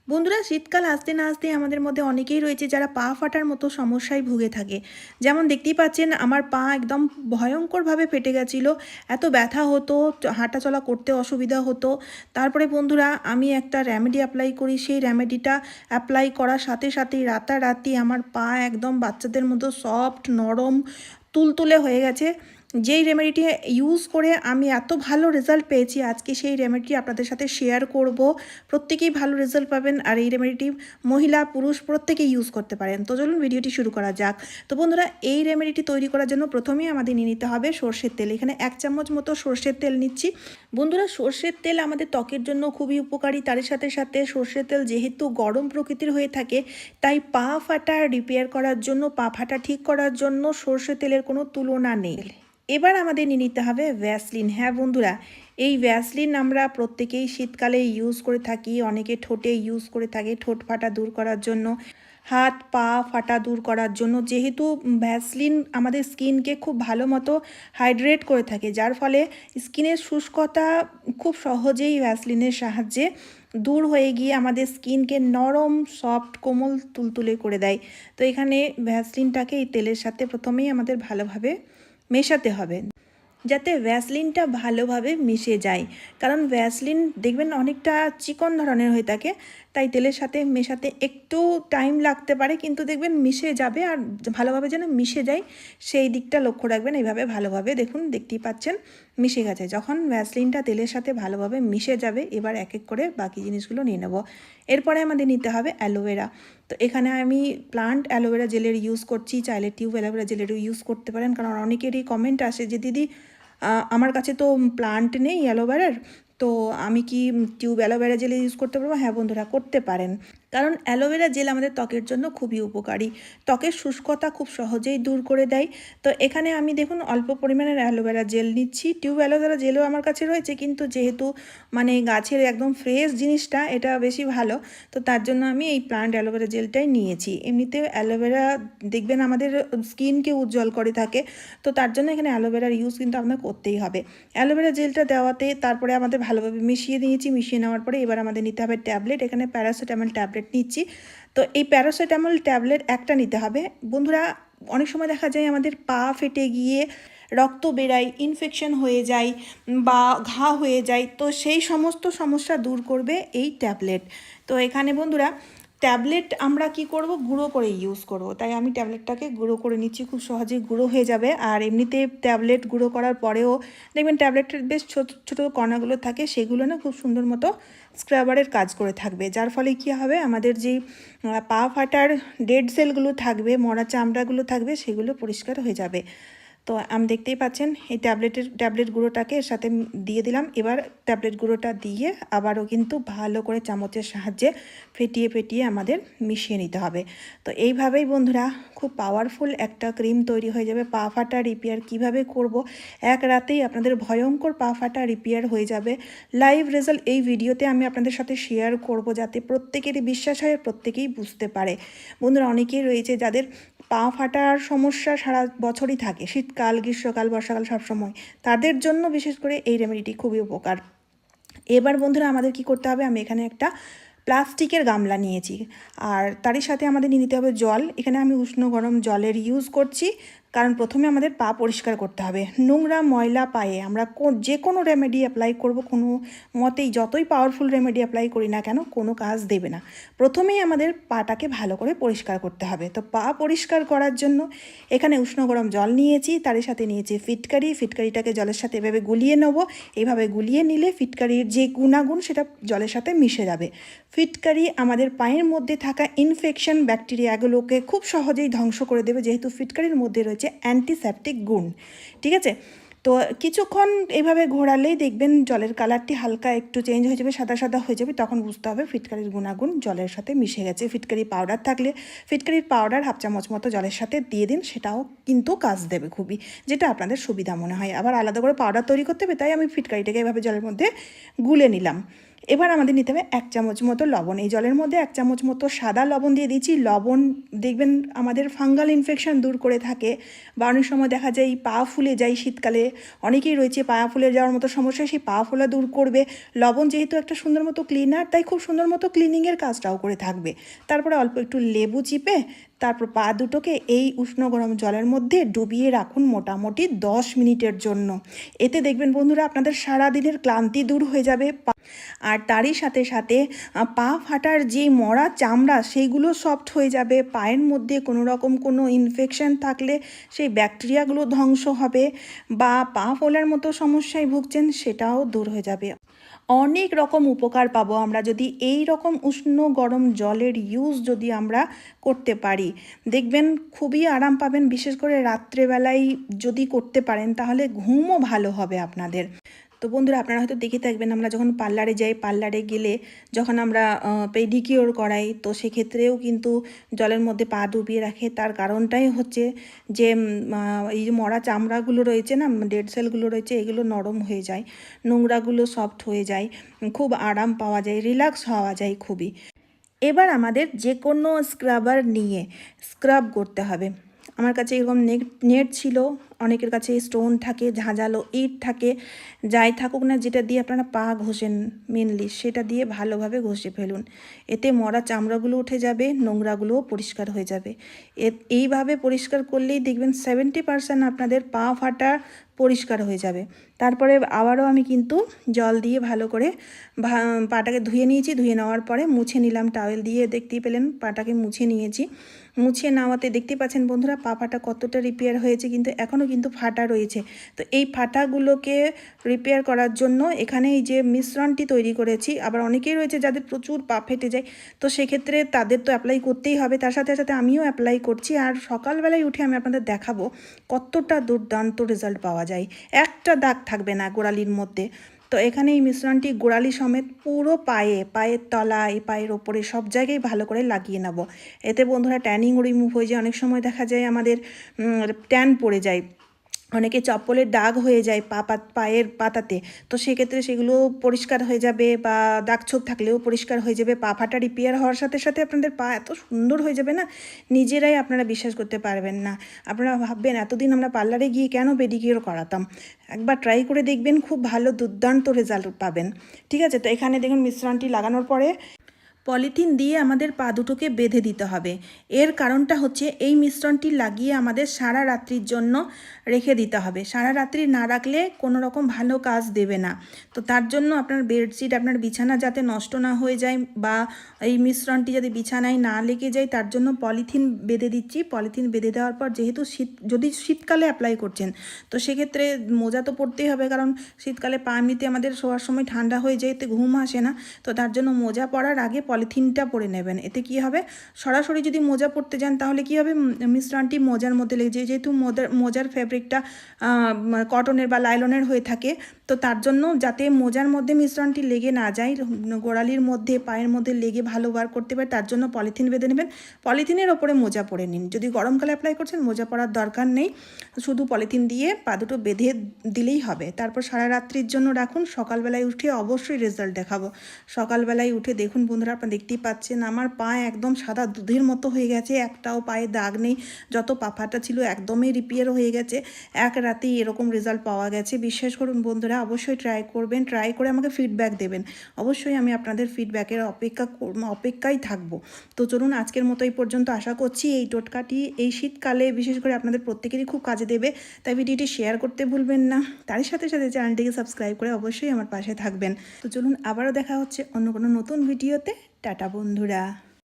বন্ধুরা, শীতকাল আসতে না আসতে আমাদের মধ্যে অনেকেই রয়েছে যারা পা ফাটার মতো সমস্যায় ভুগে থাকে। যেমন দেখতেই পাচ্ছেন, আমার পা একদম ভয়ঙ্করভাবে ফেটে গেছিলো। এত ব্যথা হতো, হাঁটাচলা করতে অসুবিধা হতো। তারপরে বন্ধুরা, আমি একটা রেমেডি অ্যাপ্লাই করি। সেই রেমেডিটা অ্যাপ্লাই করার সাথে সাথেই রাতারাতি আমার পা একদম বাচ্চাদের মতো সফট, নরম, তুলতুলে হয়ে গেছে। যেই রেমেডিটি ইউজ করে আমি এত ভালো রেজাল্ট পেয়েছি, আজকে সেই রেমেডিটি আপনাদের সাথে শেয়ার করব। প্রত্যেকেই ভালো রেজাল্ট পাবেন, আর এই রেমেডিটি মহিলা পুরুষ প্রত্যেকেই ইউজ করতে পারেন। তো চলুন ভিডিওটি শুরু করা যাক। তো বন্ধুরা, এই রেমেডিটি তৈরি করার জন্য প্রথমেই আমাদের নিয়ে নিতে হবে সর্ষের তেল। এখানে 1 চামচ মতো সর্ষের তেল নিচ্ছি। বন্ধুরা, সর্ষের তেল আমাদের ত্বকের জন্য খুবই উপকারী। তার সাথে সাথে সর্ষের তেল যেহেতু গরম প্রকৃতির হয়ে থাকে, তাই পা ফাটা রিপেয়ার করার জন্য, পা ফাটা ঠিক করার জন্য সর্ষের তেলের কোনো তুলনা নেই। এবার আমাদের নিয়ে নিতে হবে ভ্যাসলিন। হ্যাঁ বন্ধুরা, এই ভ্যাসলিন আমরা প্রত্যেকেই শীতকালে ইউজ করে থাকি। অনেকে ঠোঁটে ইউজ করে থাকে ঠোঁট ফাটা দূর করার জন্য, হাত পা ফাটা দূর করার জন্য। যেহেতু ভ্যাসলিন আমাদের স্কিনকে খুব ভালো মতো হাইড্রেট করে থাকে, যার ফলে স্কিনের শুষ্কতা খুব সহজেই ভ্যাসলিনের সাহায্যে দূর হয়ে গিয়ে আমাদের স্কিনকে নরম, সফট, কোমল, তুলতুলে করে দেয়। তো এখানে ভ্যাসলিনটাকে এই তেলের সাথে প্রথমেই আমাদের ভালোভাবে মেশাতে হবে, যাতে ভ্যাসলিনটা ভালোভাবে মিশে যায়। কারণ ভ্যাসলিন দেখবেন অনেকটা চিকন ধরনের হয়ে থাকে, তাই তেলের সাথে মেশাতে একটু টাইম লাগতে পারে, কিন্তু দেখবেন মিশে যাবে। আর ভালোভাবে যেন মিশে যায় সেই দিকটা লক্ষ্য রাখবেন। এইভাবে ভালোভাবে দেখুন, দেখতেই পাচ্ছেন মিশে গেছে। যখন ভ্যাসলিনটা তেলের সাথে ভালোভাবে মিশে যাবে, এবার এক এক করে বাকি জিনিসগুলো নিয়ে নেব। এরপরে আমাদের নিতে হবে অ্যালোভেরা। তো এখানে আমি প্লান্ট অ্যালোভেরা জেলের ইউজ করছি। চাইলে টিউব অ্যালোভেরা জেলেরও ইউজ করতে পারেন, কারণ অনেকেরই কমেন্ট আসে যে দিদি, আমার কাছে তো প্লান্ট নেই অ্যালোভেরার, তো আমি কি টিউব অ্যালোভেরা জেল ইউজ করতে পারবো? হ্যাঁ বন্ধুরা, করতে পারেন। কারণ অ্যালোভেরা জেল আমাদের ত্বকের জন্য খুবই উপকারী, ত্বকের শুষ্কতা খুব সহজেই দূর করে দেয়। তো এখানে আমি দেখুন অল্প পরিমাণের অ্যালোভেরা জেল নিচ্ছি। টিউব অ্যালোভেরা জেলও আমার কাছে রয়েছে, কিন্তু যেহেতু মানে গাছের একদম ফ্রেশ জিনিসটা, এটা বেশি ভালো, তো তার জন্য আমি এই প্লান্ট অ্যালোভেরা জেলটাই নিয়েছি। এমনিতে অ্যালোভেরা দেখবেন আমাদের স্কিনকে উজ্জ্বল করে থাকে, তো তার জন্য এখানে অ্যালোভেরার ইউজ কিন্তু আপনার করতেই হবে। অ্যালোভেরা জেলটা দেওয়াতে তারপরে আমাদের ভালোভাবে মিশিয়ে দিয়েছি। মিশিয়ে নেওয়ার পরে এবার আমাদের নিতে হবে ট্যাবলেট। এখানে প্যারাসিটামল ট্যাবলেট নিচ্ছি। তো এই প্যারাসিটামল ট্যাবলেট একটা নিতে হবে। বন্ধুরা, অনেক সময় দেখা যায় আমাদের পা ফেটে গিয়ে রক্ত বেরায়, ইনফেকশন হয়ে যায় বা ঘা হয়ে যায়, তো সেই সমস্ত সমস্যা দূর করবে এই ট্যাবলেট। তো এখানে বন্ধুরা, ট্যাবলেট আমরা কি করব, গুঁড়ো করে ইউজ করব, তাই আমি ট্যাবলেটটাকে গুঁড়ো করে নিচ্ছি। খুব সহজেই গুঁড়ো হয়ে যাবে। আর এমনিতে ট্যাবলেট গুঁড়ো করার পরেও দেখবেন ট্যাবলেটের বেশ ছোটো ছোটো কণাগুলো থাকে, সেগুলো না খুব সুন্দর মতো স্ক্রাবারের কাজ করে থাকবে, যার ফলে কী হবে, আমাদের যেই পা ফাটার ডেড সেলগুলো থাকবে, মরা চামড়াগুলো থাকবে, সেগুলো পরিষ্কার হয়ে যাবে। তো আমি দেখতেই পাচ্ছেন এই ট্যাবলেট গুঁড়োটাকে এর সাথে দিয়ে দিলাম। এবার ট্যাবলেট গুঁড়োটা দিয়ে আবারও কিন্তু ভালো করে চামচের সাহায্যে ফেটিয়ে ফেটিয়ে আমাদের মিশিয়ে নিতে হবে। তো এইভাবেই বন্ধুরা, খুব পাওয়ারফুল একটা ক্রিম তৈরি হয়ে যাবে। পা ফাটা রিপেয়ার কীভাবে করব, এক রাতেই আপনাদের ভয়ঙ্কর পা ফাটা রিপেয়ার হয়ে যাবে। লাইভ রেজাল্ট এই ভিডিওতে আমি আপনাদের সাথে শেয়ার করব, যাতে প্রত্যেকেরই বিশ্বাস হয়, প্রত্যেকেই বুঝতে পারে। বন্ধুরা, অনেকেই রয়েছে যাদের পা ফাটার সমস্যা সারা বছরই থাকে, শীতকাল, গ্রীষ্মকাল, বর্ষাকাল, সবসময়। তাদের জন্য বিশেষ করে এই রেমেডিটি খুবই উপকার। এবার বন্ধুরা, আমাদের কি করতে হবে, আমি এখানে একটা প্লাস্টিকের গামলা নিয়েছি, আর তারই সাথে আমাদের নিয়ে নিতে হবে জল। এখানে আমি উষ্ণ গরম জলের ইউজ করছি, কারণ প্রথমে আমাদের পা পরিষ্কার করতে হবে। নোংরা ময়লা পায়ে আমরা যে কোনো রেমেডি অ্যাপ্লাই করব, কোনো মতেই যতই পাওয়ারফুল রেমেডি অ্যাপ্লাই করি না কেন, কোনো কাজ দেবে না। প্রথমেই আমাদের পাটাকে ভালো করে পরিষ্কার করতে হবে। তো পা পরিষ্কার করার জন্য এখানে উষ্ণ গরম জল নিয়েছি, তারই সাথে নিয়েছি ফিটকারিটাকে জলের সাথে এভাবে গুলিয়ে নেব। এইভাবে গুলিয়ে নিলে ফিটকারির যে গুণাগুণ সেটা জলের সাথে মিশে যাবে। ফিটকারি আমাদের পায়ের মধ্যে থাকা ইনফেকশন, ব্যাকটেরিয়াগুলোকে খুব সহজেই ধ্বংস করে দেবে, যেহেতু ফিটকারির মধ্যে রয়েছে অ্যান্টিসেপটিক গুণ। ঠিক আছে, তো কিছুক্ষণ এইভাবে ঘোরালেই দেখবেন জলের কালারটি হালকা একটু চেঞ্জ হয়ে যাবে, সাদা সাদা হয়ে যাবে। তখন বুঝতে হবে ফিটকারির গুণাগুণ জলের সাথে মিশে গেছে। ফিটকারি পাউডার থাকলে ফিটকারির পাউডার 1/2 চামচ মতো জলের সাথে দিয়ে দিন, সেটাও কিন্তু কাজ দেবে খুবই, যেটা আপনাদের সুবিধা মনে হয়। আবার আলাদা করে পাউডার তৈরি করতে হবে, তাই আমি ফিটকারিটাকে এভাবে জলের মধ্যে গুলে নিলাম। এবার আমাদের নিতে হবে 1 চামচ মতো লবণ। এই জলের মধ্যে 1 চামচ মতো সাদা লবণ দিয়ে দিচ্ছি। লবণ দেখবেন আমাদের ফাঙ্গাল ইনফেকশন দূর করে থাকে, বা অনেক সময় দেখা যায় পা ফুলে যায় শীতকালে, অনেকেই রয়েছে পা ফুলে যাওয়ার মতো সমস্যা, সেই পা ফোলা দূর করবে। লবণ যেহেতু একটা সুন্দর মতো ক্লিনার, তাই খুব সুন্দর মতো ক্লিনিংয়ের কাজটাও করে থাকবে। তারপরে অল্প একটু লেবু চিপে তারপর পা দুটোকে এই উষ্ণ গরম জলের মধ্যে ডুবিয়ে রাখুন মোটামুটি 10 মিনিটের জন্য। এতে দেখবেন বন্ধুরা আপনাদের সারাদিনের ক্লান্তি দূর হয়ে যাবে। আর তারই সাথে সাথে পা ফাটার যে মরা চামড়া সেইগুলো সফট হয়ে যাবে। পায়ের মধ্যে কোনো রকম কোনো ইনফেকশন থাকলে সেই ব্যাকটেরিয়াগুলো ধ্বংস হবে, বা পা ফোলার মতো সমস্যায় ভুগছেন সেটাও দূর হয়ে যাবে। অনেক রকম উপকার পাবো আমরা যদি এই রকম উষ্ণ গরম জলের ইউজ যদি আমরা করতে পারি। দেখবেন খুবই আরাম পাবেন, বিশেষ করে রাত্রেবেলায় যদি করতে পারেন তাহলে ঘুমও ভালো হবে আপনাদের। তো বন্ধুরা আপনারা হয়তো দেখে থাকবেন, আমরা যখন পার্লারে যাই, পার্লারে গেলে যখন আমরা পেডিকিওর করাই, তো সেক্ষেত্রেও কিন্তু জলের মধ্যে পা ডুবিয়ে রাখে। তার কারণটাই হচ্ছে যে এই যে মরা চামড়াগুলো রয়েছে না, ডেড সেলগুলো রয়েছে, এগুলো নরম হয়ে যায়, নোংরাগুলো সফট হয়ে যায়, খুব আরাম পাওয়া যায়, রিল্যাক্স হওয়া যায় খুবই। এবার আমাদের যে কোনো স্ক্রাবার নিয়ে স্ক্রাব করতে হবে। আমার কাছে এরকম নেট ছিল, অনেকের কাছে স্টোন থাকে, ঝাঁঝালো ইট থাকে, যাই থাকুক না, যেটা দিয়ে আপনারা পা ঘষেন মেনলি সেটা দিয়ে ভালোভাবে ঘষে ফেলুন। এতে মরা চামড়াগুলো উঠে যাবে, নোংরাগুলোও পরিষ্কার হয়ে যাবে। এইভাবে পরিষ্কার করলেই দেখবেন 70% আপনাদের পা ফাটা পরিষ্কার হয়ে যাবে। তারপরে আবারও আমি কিন্তু জল দিয়ে ভালো করে পাটাকে ধুয়ে নিয়েছি। ধুয়ে নেওয়ার পরে মুছে নিলাম টাওয়েল দিয়ে, দেখতেই পেলেন পাটাকে মুছে নিয়েছি। মুছে নেওয়াতে দেখতে পাচ্ছেন বন্ধুরা পা ফাটা কতটা রিপেয়ার হয়েছে, কিন্তু এখনও কিন্তু ফাটা রয়েছে। তো এই ফাটাগুলোকে রিপেয়ার করার জন্য এখানে এই যে মিশ্রণটি তৈরি করেছি। আবার অনেকেই রয়েছে যাদের প্রচুর পা ফেটে যায়, তো সেক্ষেত্রে তাদের তো অ্যাপ্লাই করতেই হবে, তার সাথে সাথে আমিও অ্যাপ্লাই করছি। আর সকালবেলায় উঠে আমি আপনাদের দেখাবো কতটা দুর্দান্ত রেজাল্ট পাওয়া যায়, একটা দাগ থাকবে না গোড়ালির মধ্যে। তো এখানে এই মিশ্রণটি গোড়ালি সমেত পুরো পায়ের তলায়, পায়ের ওপরে সব জায়গায় ভালো করে লাগিয়ে নেব। এতে বন্ধুরা ট্যানিং রিমুভ হয়ে যায়। অনেক সময় দেখা যায় আমাদের ট্যান পড়ে যায়, অনেকে চপ্পলের দাগ হয়ে যায় পায়ের পাতাতে, তো সেক্ষেত্রে সেগুলো পরিষ্কার হয়ে যাবে, বা দাগ ছোপ থাকলেও পরিষ্কার হয়ে যাবে। পা ফাটা রিপেয়ার হওয়ার সাথে সাথে আপনাদের পা এত সুন্দর হয়ে যাবে না, নিজেরাই আপনারা বিশ্বাস করতে পারবেন না। আপনারা ভাববেন এতদিন আমরা পার্লারে গিয়ে কেন পেডিকিওর করাতাম। একবার ট্রাই করে দেখবেন, খুব ভালো দুর্দান্ত রেজাল্ট পাবেন। ঠিক আছে, তো এখানে দেখুন মিশ্রণটি লাগানোর পরে পলিথিন দিয়ে আমাদের পা দুটোকে বেঁধে দিতে হবে। এর কারণটা হচ্ছে এই মিশ্রণটি লাগিয়ে আমাদের সারা রাত্রির জন্য রেখে দিতে হবে। সারা রাত্রি না রাখলে কোনো রকম ভালো কাজ দেবে না। তো তার জন্য আপনার বেডশিট, আপনার বিছানা যাতে নষ্ট না হয়ে যায়, বা এই মিশ্রণটি যাতে বিছানায় না লেগে যায়, তার জন্য পলিথিন বেঁধে দিচ্ছি। পলিথিন বেঁধে দেওয়ার পর যেহেতু যদি শীতকালে অ্যাপ্লাই করছেন, তো সেক্ষেত্রে মোজা তো পরতেই হবে, কারণ শীতকালে পা এমনিতে আমাদের শোয়ার সময় ঠান্ডা হয়ে যায়, এতে ঘুম আসে না। তো তার জন্য মোজা পরার আগে পলিথিনটা পরে নেবেন। এতে কি হবে, সরাসরি যদি মোজা পরতে যান তাহলে কি হবে, মিশ্রণটি মোজার মধ্যে লেগে যায়। যেহেতু মোজার ফ্যাব্রিকটা কটনের বা লাইলনের হয়ে থাকে, তো তার জন্য যাতে মোজার মধ্যে মিশ্রণটি লেগে না যায়, গোড়ালির মধ্যে পায়ের মধ্যে লেগে ভালো বার করতে পারে, তার জন্য পলিথিন বেঁধে নেবেন। পলিথিনের ওপরে মোজা পরে নিন। যদি গরমকালে অ্যাপ্লাই করছেন মোজা পরার দরকার নেই, শুধু পলিথিন দিয়ে পা দুটো বেঁধে দিলেই হবে। তারপর সারা রাত্রির জন্য রাখুন। সকালবেলায় উঠে অবশ্যই রেজাল্ট দেখাবো। সকালবেলায় উঠে দেখুন বন্ধুরা, আপনারা দেখতেই পাচ্ছেন আমার পা একদম সাদা দুধের মতো হয়ে গেছে, একটাও পায়ে দাগ নেই। যত পা ফাটা ছিল একদমই রিপেয়ার হয়ে গেছে। এক রাতেই এরকম রেজাল্ট পাওয়া গেছে। বিশ্বাস করুন বন্ধুরা, অবশ্যই ট্রাই করবেন, ট্রাই করে আমাকে ফিডব্যাক দেবেন। অবশ্যই আমি আপনাদের ফিডব্যাকের অপেক্ষায় থাকবো। তো চলুন আজকের মতো এই পর্যন্ত। আশা করছি এই টোটকাটি এই শীতকালে বিশেষ করে আপনাদের প্রত্যেকেরই খুব কাজে দেবে, তাই ভিডিওটি শেয়ার করতে ভুলবেন না। তার সাথে সাথে চ্যানেলটিকে সাবস্ক্রাইব করে অবশ্যই আমার পাশে থাকবেন। তো চলুন আবারও দেখা হচ্ছে অন্য কোনো নতুন ভিডিওতে। টাটা বন্ধুরা।